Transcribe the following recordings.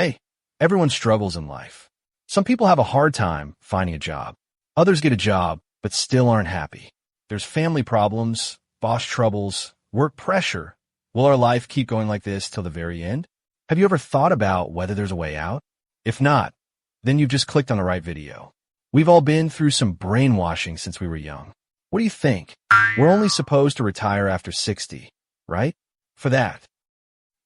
Hey, everyone struggles in life. Some people have a hard time finding a job. Others get a job, but still aren't happy. There's family problems, boss troubles, work pressure. Will our life keep going like this till the very end? Have you ever thought about whether there's a way out? If not, then you've just clicked on the right video. We've all been through some brainwashing since we were young. What do you think? We're only supposed to retire after 60, right? For that,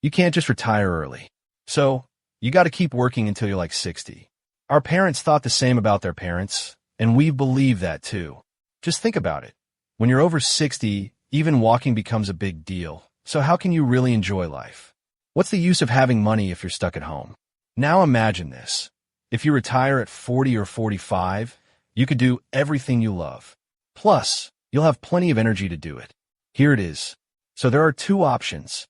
you can't just retire early. So, you got to keep working until you're like 60. Our parents thought the same about their parents, and we believe that too. Just think about it. When you're over 60, even walking becomes a big deal. So how can you really enjoy life? What's the use of having money if you're stuck at home? Now imagine this. If you retire at 40 or 45, you could do everything you love. Plus, you'll have plenty of energy to do it. Here it is. So there are two options.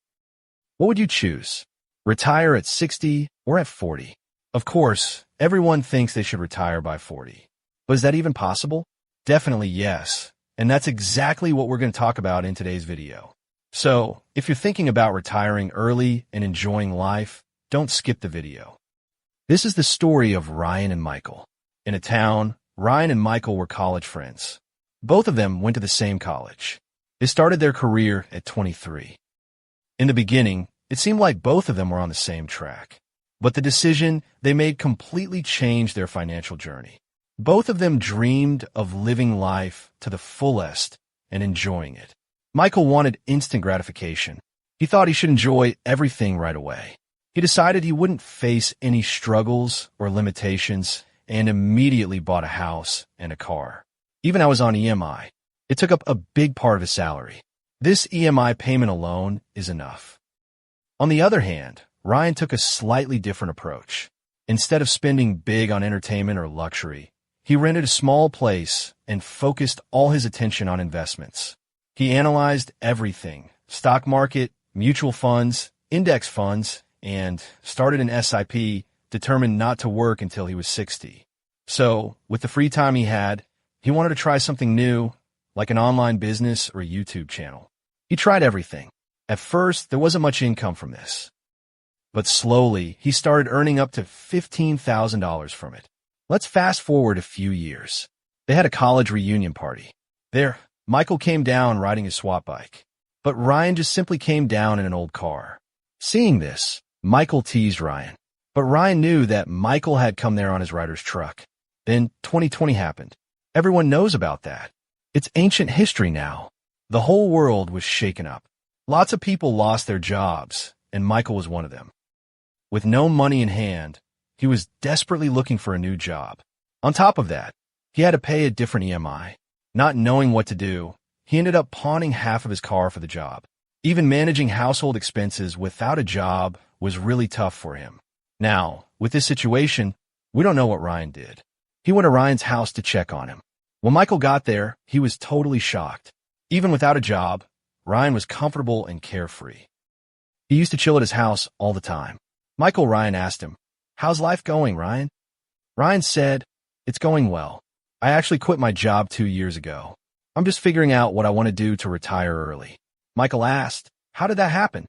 What would you choose? Retire at 60 or at 40? Of course, everyone thinks they should retire by 40. But is that even possible? Definitely yes. And that's exactly what we're going to talk about in today's video. So, if you're thinking about retiring early and enjoying life, don't skip the video. This is the story of Ryan and Michael. In a town, Ryan and Michael were college friends. Both of them went to the same college. They started their career at 23. In the beginning, it seemed like both of them were on the same track. But the decision they made completely changed their financial journey. Both of them dreamed of living life to the fullest and enjoying it. Michael wanted instant gratification. He thought he should enjoy everything right away. He decided he wouldn't face any struggles or limitations and immediately bought a house and a car. Even I was on EMI. It took up a big part of his salary. This EMI payment alone is enough. On the other hand, Ryan took a slightly different approach. Instead of spending big on entertainment or luxury, he rented a small place and focused all his attention on investments. He analyzed everything: stock market, mutual funds, index funds, and started an SIP, determined not to work until he was 60. So, with the free time he had, he wanted to try something new, like an online business or a YouTube channel. He tried everything. At first, there wasn't much income from this. But slowly, he started earning up to $15,000 from it. Let's fast forward a few years. They had a college reunion party. There, Michael came down riding his swap bike. But Ryan just simply came down in an old car. Seeing this, Michael teased Ryan. But Ryan knew that Michael had come there on his rider's truck. Then 2020 happened. Everyone knows about that. It's ancient history now. The whole world was shaken up. Lots of people lost their jobs, and Michael was one of them. With no money in hand, he was desperately looking for a new job. On top of that, he had to pay a different EMI. Not knowing what to do, he ended up pawning half of his car for the job. Even managing household expenses without a job was really tough for him. Now, with this situation, we don't know what Ryan did. He went to Ryan's house to check on him. When Michael got there, he was totally shocked. Even without a job, Ryan was comfortable and carefree. He used to chill at his house all the time. Ryan asked him, "How's life going, Ryan?" Ryan said, "It's going well. I actually quit my job 2 years ago. I'm just figuring out what I want to do to retire early." Michael asked, "How did that happen?"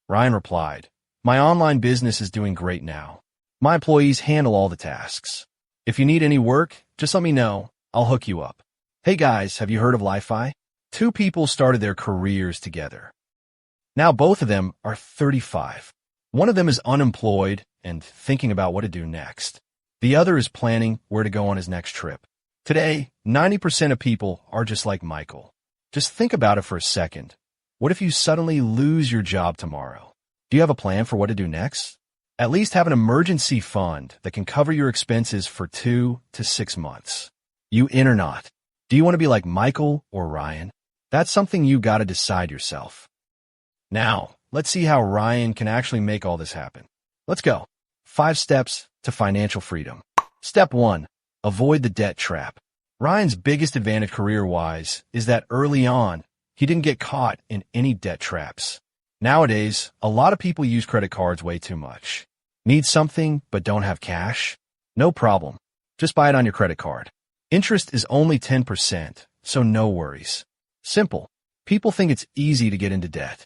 Ryan replied, "My online business is doing great now. My employees handle all the tasks. If you need any work, just let me know. I'll hook you up." Hey guys, have you heard of Li-Fi? Two people started their careers together. Now both of them are 35. One of them is unemployed and thinking about what to do next. The other is planning where to go on his next trip. Today, 90% of people are just like Michael. Just think about it for a second. What if you suddenly lose your job tomorrow? Do you have a plan for what to do next? At least have an emergency fund that can cover your expenses for 2 to 6 months. You in or not? Do you want to be like Michael or Ryan? That's something you gotta decide yourself. Now, let's see how Ryan can actually make all this happen. Let's go. 5 steps to financial freedom. Step 1. Avoid the debt trap. Ryan's biggest advantage career-wise is that early on, he didn't get caught in any debt traps. Nowadays, a lot of people use credit cards way too much. Need something but don't have cash? No problem. Just buy it on your credit card. Interest is only 10%, so no worries. Simple. People think it's easy to get into debt.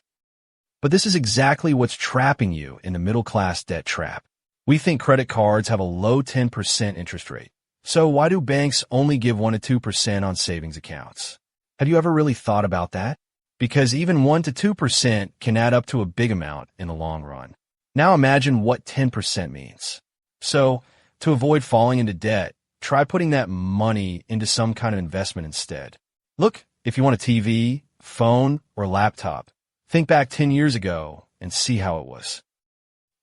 But this is exactly what's trapping you in the middle-class debt trap. We think credit cards have a low 10% interest rate. So why do banks only give 1 to 2% on savings accounts? Have you ever really thought about that? Because even 1 to 2% can add up to a big amount in the long run. Now imagine what 10% means. So, to avoid falling into debt, try putting that money into some kind of investment instead. Look, if you want a TV, phone, or laptop, think back 10 years ago and see how it was.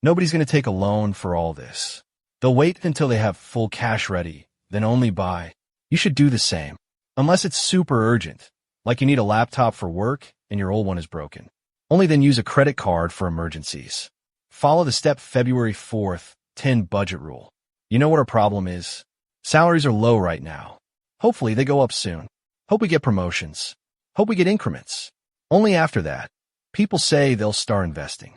Nobody's going to take a loan for all this. They'll wait until they have full cash ready, then only buy. You should do the same. Unless it's super urgent, like you need a laptop for work and your old one is broken. Only then use a credit card for emergencies. Follow the step February 4th, 10 budget rule. You know what our problem is? Salaries are low right now. Hopefully they go up soon. Hope we get promotions. Hope we get increments. Only after that, people say they'll start investing.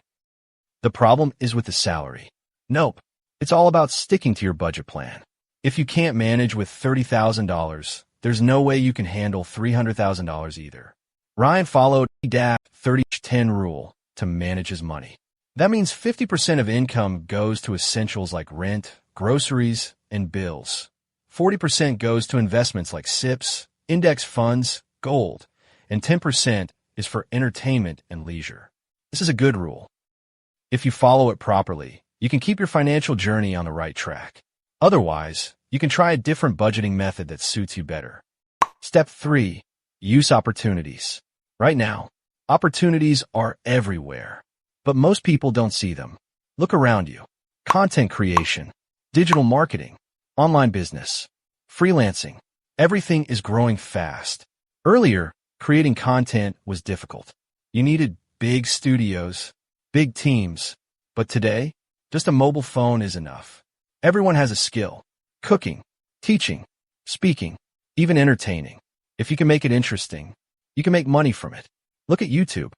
The problem is with the salary. Nope. It's all about sticking to your budget plan. If you can't manage with $30,000, there's no way you can handle $300,000 either. Ryan followed the 30-10 rule to manage his money. That means 50% of income goes to essentials like rent, groceries, and bills. 40% goes to investments like SIPs, index funds, gold, and 10% is for entertainment and leisure. This is a good rule. If you follow it properly, you can keep your financial journey on the right track. Otherwise, you can try a different budgeting method that suits you better. Step 3. Use opportunities. Right now, opportunities are everywhere, but most people don't see them. Look around you. Content creation, digital marketing, online business, freelancing. Everything is growing fast. Earlier, creating content was difficult. You needed big studios, big teams, but today, just a mobile phone is enough. Everyone has a skill. Cooking, teaching, speaking, even entertaining. If you can make it interesting, you can make money from it. Look at YouTube.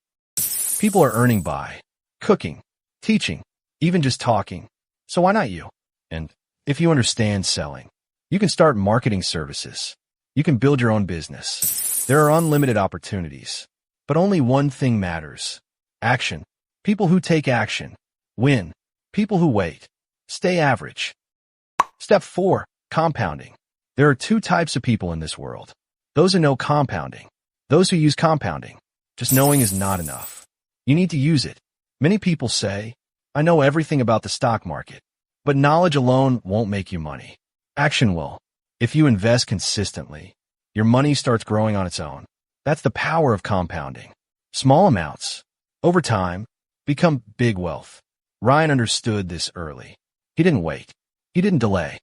People are earning by cooking, teaching, even just talking. So why not you? And if you understand selling, you can start marketing services. You can build your own business. There are unlimited opportunities, but only one thing matters. Action. People who take action win. People who wait stay average. Step 4. Compounding. There are 2 types of people in this world. Those who know compounding. Those who use compounding. Just knowing is not enough. You need to use it. Many people say, I know everything about the stock market, but knowledge alone won't make you money. Action will. If you invest consistently, your money starts growing on its own. That's the power of compounding. Small amounts, over time, become big wealth. Ryan understood this early. He didn't wait. He didn't delay.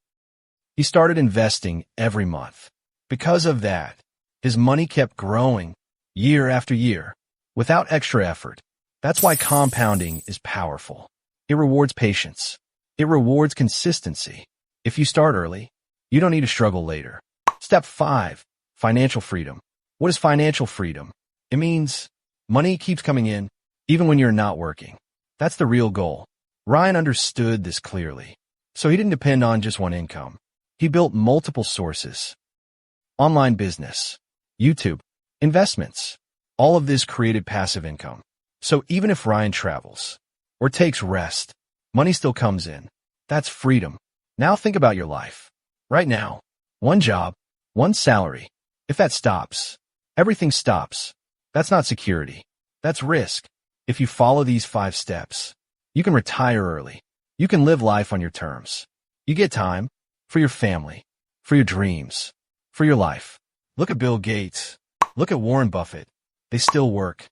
He started investing every month. Because of that, his money kept growing year after year without extra effort. That's why compounding is powerful. It rewards patience. It rewards consistency. If you start early, you don't need to struggle later. Step 5. Financial freedom. What is financial freedom? It means money keeps coming in even when you're not working. That's the real goal. Ryan understood this clearly. So he didn't depend on just one income. He built multiple sources. Online business, YouTube, investments. All of this created passive income. So even if Ryan travels or takes rest, money still comes in. That's freedom. Now think about your life. Right now, one job, one salary. If that stops, everything stops. That's not security. That's risk. If you follow these 5 steps, you can retire early. You can live life on your terms. You get time for your family, for your dreams, for your life. Look at Bill Gates. Look at Warren Buffett. They still work.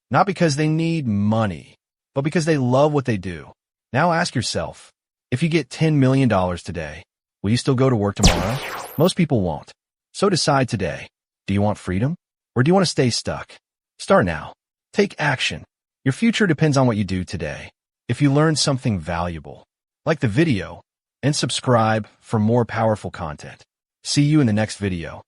Not because they need money, but because they love what they do. Now ask yourself, if you get $10 million today, will you still go to work tomorrow? Most people won't. So decide today. Do you want freedom or do you want to stay stuck? Start now. Take action. Your future depends on what you do today. If you learned something valuable, like the video and subscribe for more powerful content. See you in the next video.